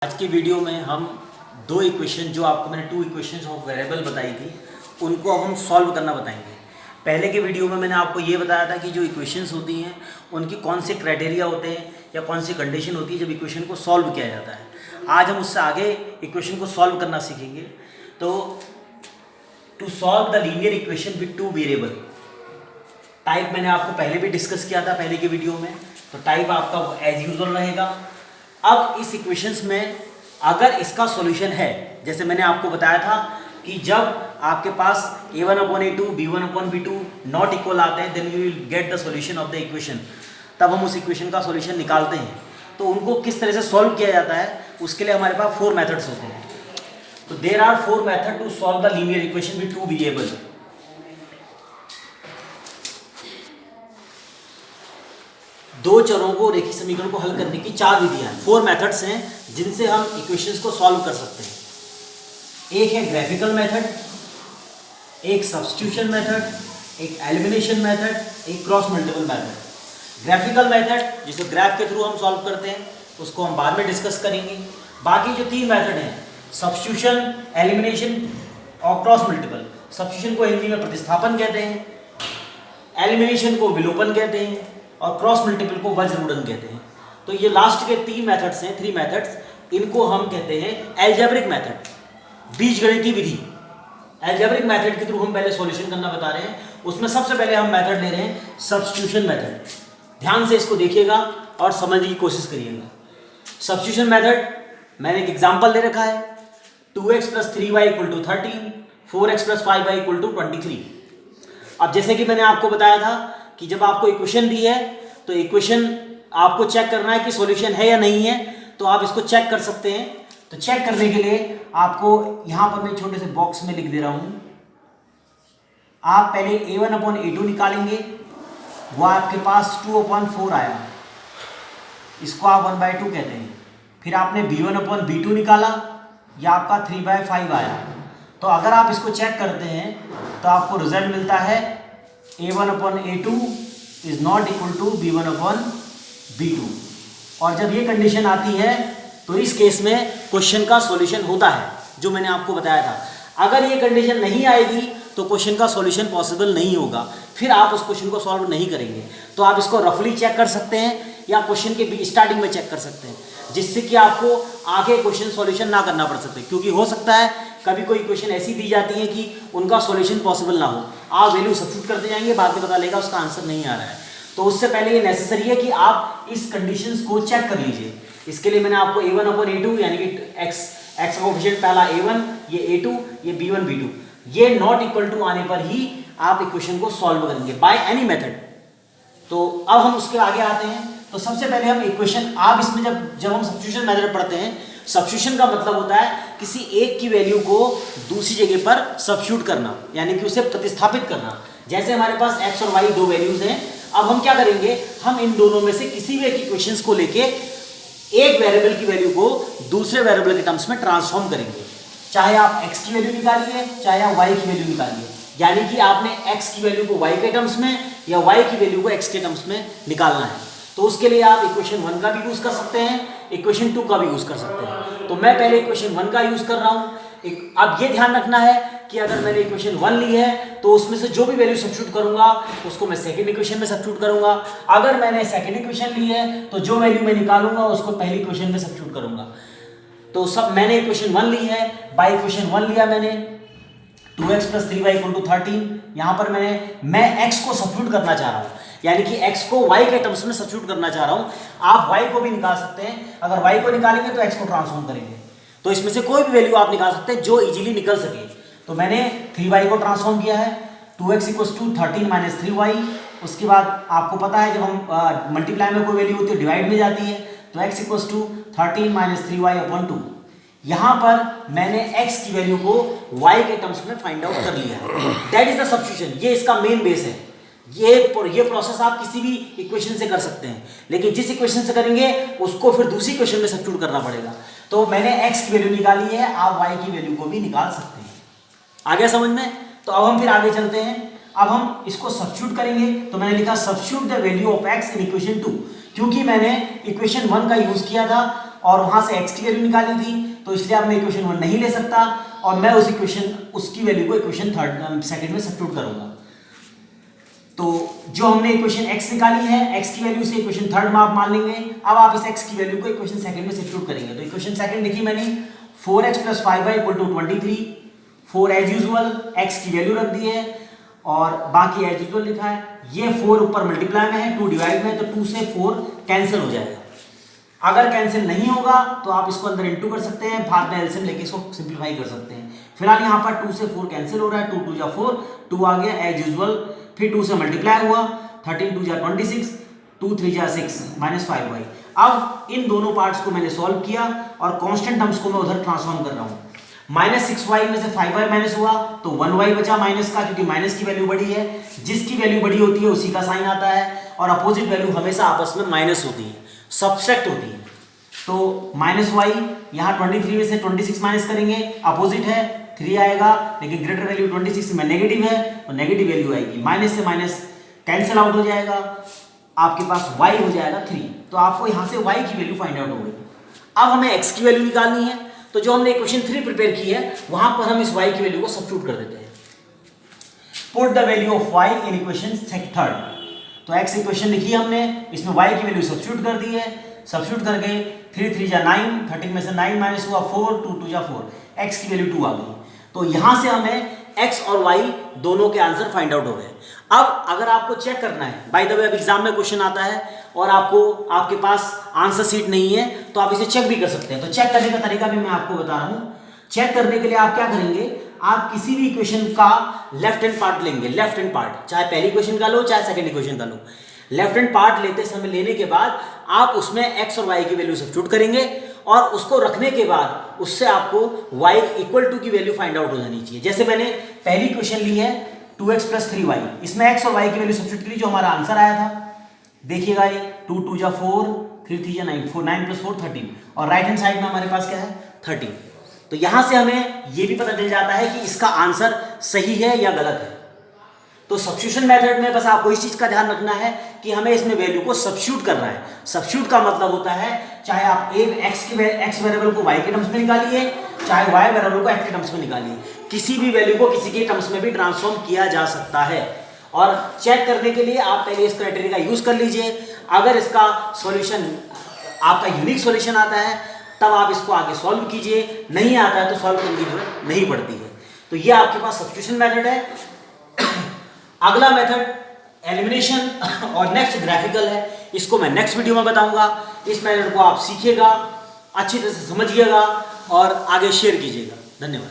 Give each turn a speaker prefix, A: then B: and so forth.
A: आज की वीडियो में हम दो इक्वेशन जो आपको मैंने टू इक्वेशंस ऑफ वेरिएबल बताई थी उनको अब हम सॉल्व करना बताएंगे। पहले के वीडियो में मैंने आपको ये बताया था कि जो इक्वेशंस होती हैं उनकी कौन से क्राइटेरिया होते हैं या कौन सी कंडीशन होती है जब इक्वेशन को सॉल्व किया जाता है। आज हम उससे आगे इक्वेशन को सॉल्व करना सीखेंगे। तो to solve the linear equation with two variable, type मैंने आपको पहले भी डिस्कस किया था पहले के वीडियो में, तो टाइप आपका एज यूजुअल रहेगा। अब इस इक्वेशंस में अगर इसका सॉल्यूशन है, जैसे मैंने आपको बताया था कि जब आपके पास a1/a2 b1/b2 नॉट इक्वल आते हैं then you will get the solution of the equation, तब हम उस इक्वेशन का सॉल्यूशन निकालते हैं। तो उनको किस तरह से सॉल्व किया जाता है उसके लिए हमारे पास 4 मेथड्स होते हैं। तो there are 4 method to solve the linear equation with two variable. दो चरों को रेखीय समीकरण को हल करने की 4 विधियां हैं, 4 मेथड्स हैं जिनसे हम इक्वेशंस को सॉल्व कर सकते हैं। एक है ग्राफिकल मेथड, एक सब्स्टिट्यूशन मेथड, एक एलिमिनेशन मेथड, एक cross multiple method. Graphical method जिसे ग्राफ के थ्रू हम सॉल्व करते हैं उसको हम बाद में डिस्कस करेंगे। बाकी जो 3 मेथड हैं सब्स्टिट्यूशन, एलिमिनेशन और क्रॉस मल्टीपल, सब्स्टिट्यूशन को हिंदी में प्रतिस्थापन कहते हैं, एलिमिनेशन को विलोपन कहते हैं और क्रॉस मल्टीपल को वज्रगुणन कहते हैं। तो ये लास्ट के 3 मेथड्स हैं, 3 मेथड्स, इनको हम कहते हैं एल्जेब्रिक मेथड, बीजगणितीय विधि। एल्जेब्रिक मेथड के थ्रू हम पहले सॉल्यूशन करना बता रहे हैं। उसमें सबसे पहले हम मेथड ले रहे हैं सब्स्टिट्यूशन मेथड। ध्यान से इसको देखिएगा और समझने की कोशिश करिएगा। सब्स्टिट्यूशन मेथड मैंने एक एग्जाम्पल दे रखा है, 2x + 3y = 13, 4x + 5y = 23। अब जैसे कि मैंने आपको बताया था कि जब आपको इक्वेशन दी है तो इक्वेशन आपको चेक करना है कि सॉल्यूशन है या नहीं है, तो आप इसको चेक कर सकते हैं। तो चेक करने के लिए आपको यहां पर मैं छोटे से बॉक्स में लिख दे रहा हूं, आप पहले a1/a2 निकालेंगे, वो आपके पास 2/4 आया, इसको आप 1/2 कहते हैं। फिर आपने b1/b2 निकाला, यह आपका 3/5 आया। तो अगर आप इसको चेक करते हैं तो आपको रिजल्ट मिलता है a1/a2 is not equal to b1/b2। और जब ये कंडीशन आती है तो इस केस में क्वेश्चन का सॉल्यूशन होता है, जो मैंने आपको बताया था। अगर ये कंडीशन नहीं आएगी तो क्वेश्चन का सॉल्यूशन पॉसिबल नहीं होगा, फिर आप उस क्वेश्चन को सॉल्व नहीं करेंगे। तो आप इसको रफली चेक कर सकते हैं या क्वेश्चन के स्टार्टिंग में चेक कर सकते हैं, जिससे कि आपको आगे क्वेश्चन सॉल्यूशन ना करना पड़ सकते, क्योंकि हो सकता है कभी कोई क्वेश्चन ऐसी दी जाती है कि उनका सॉल्यूशन पॉसिबल ना हो, आप वैल्यू सब्स्टिट्यूट करते जाएंगे, बाद में पता लगेगा उसका आंसर नहीं आ रहा है। तो उससे पहले ये नेसेसरी है कि आप इस कंडीशंस को चेक कर लीजिए। इसके लिए मैंने आपको a1/a2 यानी कि x कोएफिशिएंट पहला a1, ये a2, ये b1/b2, ये नॉट इक्वल टू आने पर ही आप इक्वेशन को सॉल्व करेंगे बाय एनी मेथड। तो अब हम उसके आगे आते हैं। तो सबसे पहले हम इक्वेशन, आप इसमें जब हम सब्स्टिट्यूशन मेथड पढ़ते हैं, सब्स्टिट्यूशन का मतलब होता है किसी एक की वैल्यू को दूसरी जगह पर सब्स्टिट्यूट करना, यानी कि उसे प्रतिस्थापित करना। जैसे हमारे पास x और y दो वैल्यूज हैं, अब हम क्या करेंगे, हम इन दोनों में से किसी भी एक इक्वेशंस को लेके एक वेरिएबल की वैल्यू को दूसरे वेरिएबल के टर्म्स में ट्रांसफॉर्म करेंगे। चाहे आप x की वैल्यू निकालिए, चाहे आप y की वैल्यू निकालिए, यानी कि आपने x की वैल्यू को y के टर्म्स में या y की वैल्यू को x के टर्म्स में निकालना है। तो उसके लिए आप इक्वेशन 1 का भी यूज कर सकते हैं, इक्वेशन 2 का भी यूज कर सकते हैं। तो मैं पहले इक्वेशन 1 का यूज कर रहा हूं। अब ये ध्यान रखना है कि अगर मैंने इक्वेशन 1 ली है तो उसमें से जो भी वैल्यू सब्स्टिट्यूट करूंगा उसको मैं सेकंड इक्वेशन में सब्स्टिट्यूट करूंगा। अगर मैंने सेकंड इक्वेशन ली है तो जो वैल्यू मैं निकालूंगा उसको पहली इक्वेशन में सब्स्टिट्यूट करूंगा। तो सब मैंने इक्वेशन 1 ली है, बाय इक्वेशन 1 लिया मैंने 2x + 3y = 13। यहां पर मैं x को सब्स्टिट्यूट करना चाह रहा हूं, यानी कि x को y के टर्म्स में सब्स्टिट्यूट करना चाह रहा हूं। आप y को भी निकाल सकते हैं, अगर y को निकालेंगे तो x को ट्रांसफॉर्म करेंगे। तो इसमें से कोई भी वैल्यू आप निकाल सकते हैं जो इजीली निकल सके। तो मैंने 3y को ट्रांसफॉर्म किया है, 2x = 13 - 3y। उसके बाद आपको पता है जब हम मल्टीप्लाई में कोई वैल्यू होती है डिवाइड में जाती है, तो x = 13 - 3y/2। यहां पर मैंने x की वैल्यू को y के टर्म्स में फाइंड आउट कर लिया है। दैट इज द सब्स्टिट्यूशन, ये इसका मेन बेस है। ये प्रोसेस आप किसी भी इक्वेशन से कर सकते हैं, लेकिन जिस इक्वेशन से करेंगे उसको फिर दूसरी इक्वेशन में सब्स्टिट्यूट करना पड़ेगा। तो मैंने x की वैल्यू निकाली है, आप y की वैल्यू को भी निकाल सकते हैं। आ गया समझ में? तो अब हम फिर आगे चलते हैं। अब हम इसको सब्स्टिट्यूट करेंगे। तो मैंने लिखा substitute the value of x in equation 2, क्योंकि मैंने इक्वेशन 1 का यूज किया था और वहां से x की वैल्यू निकाली थी, तो इसलिए अब मैं इक्वेशन 1 नहीं ले सकता और मैं उस इक्वेशन उसकी वैल्यू को इक्वेशन सेकंड में सब्स्टिट्यूट करूंगा। तो जो हमने इक्वेशन x निकाली है, x की वैल्यू से इक्वेशन थर्ड में आप मान लेंगे। अब आप इस x की वैल्यू को इक्वेशन सेकंड में सब्स्टिट्यूट करेंगे। तो इक्वेशन सेकंड लिखी मैंने 4x + 5y = 23। 4 as usual x की वैल्यू रख दी है और बाकी एज यूजुअल लिखा है। ये 4 ऊपर मल्टीप्लाई में है, 2 डिवाइड में है, तो 2 से 4 कैंसिल हो जाएगा। अगर कैंसिल नहीं होगा तो आप इसको अंदर इंटू कर सकते हैं, बाद में एलसीएम लेके इसको सिंपलीफाई कर सकते हैं। फिलहाल यहाँ पर 2 से 4 कैंसिल हो रहा है, 2 2 जा 4, 2 आ गया एज यूजुअल, फिर 2 से मल्टीप्लाई हुआ, 13 2 जा 26, 2 3 जा 6 -5y। अब इन दोनों पार्ट्स को मैंने सॉल्व किया और कांस्टेंट टर्म्स को मैं उधर ट्रांसफॉर्म कर रहा हूँ। -6y में से 5y माइनस हुआ तो 1y बचा माइनस का, क्योंकि माइनस की वैल्यू बड़ी है, जिसकी वैल्यू बड़ी होती है उसी का साइन आता है और अपोजिट वैल्यू हमेशा आपस में माइनस होती है, सब्सट्रैक्ट होती है। तो -y यहाँ 23 में से 26 माइनस करेंगे, अपोजिट है 3 आएगा, लेकिन ग्रेटर वैल्यू 26 में नेगेटिव है तो नेगेटिव वैल्यू आएगी, माइनस से माइनस कैंसिल आउट हो जाएगा, आपके पास y हो जाएगा 3। तो आपको यहाँ से y की वैल्यू फाइंड आउट हो गई। अब हमें x की वैल्यू निकालनी है, तो जो हमने इक्वेशन 3 प्रिपेयर की है वहां पर हम इस y की वैल्यू को सब्स्टिट्यूट कर देते हैं। Put the value of y in equation third. तो x इक्वेशन लिखी हमने, इसमें y की वैल्यू सब्स्टिट्यूट कर दी है। सब्स्टिट्यूट करके 3 3 जा 9, 13 में से 9 माइनस हुआ 4, 2 2 जा 4, x की वैल्यू 2 आ गई। तो यहां से हमें x और y दोनों के आंसर फाइंड आउट हो गए। अब अगर आपको चेक करना है, बाय द वे अब एग्जाम में क्वेश्चन आता है और आपके पास आंसर शीट नहीं है, तो आप इसे चेक भी कर सकते हैं। तो चेक करने का तरीका भी मैं आपको बता रहा हूँ। चेक करने के लिए आप क्या करेंगे, आप किसी भी इक्वेशन का लेफ्ट हैंड पार्ट लेंगे, लेफ्ट हैंड पार्ट, चाहे पहली इक्वेशन का लो चाहे सेकंड इक्वेशन का लो। लेफ्ट हैंड पार्ट लेते समय लेने के बाद आप उसमें x और y की वैल्यू सब्स्टिट्यूट करेंगे और उसको रखने के बाद उससे आपको y = 2 की वैल्यू फाइंड आउट हो जानी चाहिए। जैसे मैंने पहली क्वेश्चन ली है 2x + 3y, इसमें x और y की वैल्यू सब्स्टिट्यूट करी, जो हमारा आंसर आया था देखिएगा ये 2 2 जा 4, 3 3 जा 9, 9 + 4 13 और राइट हैंड साइड में हमारे पास क्या है 13। तो यहां से हमें ये भी पता चल जाता है कि इसका आंसर सही है या गलत है। तो सब्स्टिट्यूशन मेथड में बस आपको इस चीज का ध्यान रखना है कि हमें इसमें वैल्यू को सब्स्टिट्यूट करना है। सब्स्टिट्यूट का मतलब होता है चाहे आप x वेरिएबल को y के टर्म्स में निकालिए, चाहे y वेरिएबल को x के टर्म्स में निकालिए, किसी भी वैल्यू को किसी के टर्म्स में भी ट्रांसफॉर्म किया जा सकता है। और चेक करने के लिए आप पहले इस क्राइटेरिया का यूज कर लीजिए। अगर इसका सॉल्यूशन आपका यूनिक सॉल्यूशन आता है तब आप इसको आगे सॉल्व कीजिए, नहीं आता है तो सॉल्व करने की जरूरत नहीं पड़ती है। तो ये आपके पास सब्स्टिट्यूशन मेथड है। अगला मेथड एलिमिनेशन और नेक्स्ट ग्राफिकल है, इसको मैं नेक्स्ट वीडियो में बताऊंगा। इस मेथड को आप सीखिएगा, अच्छी तरह से समझिएगा और आगे शेयर कीजिएगा। धन्यवाद।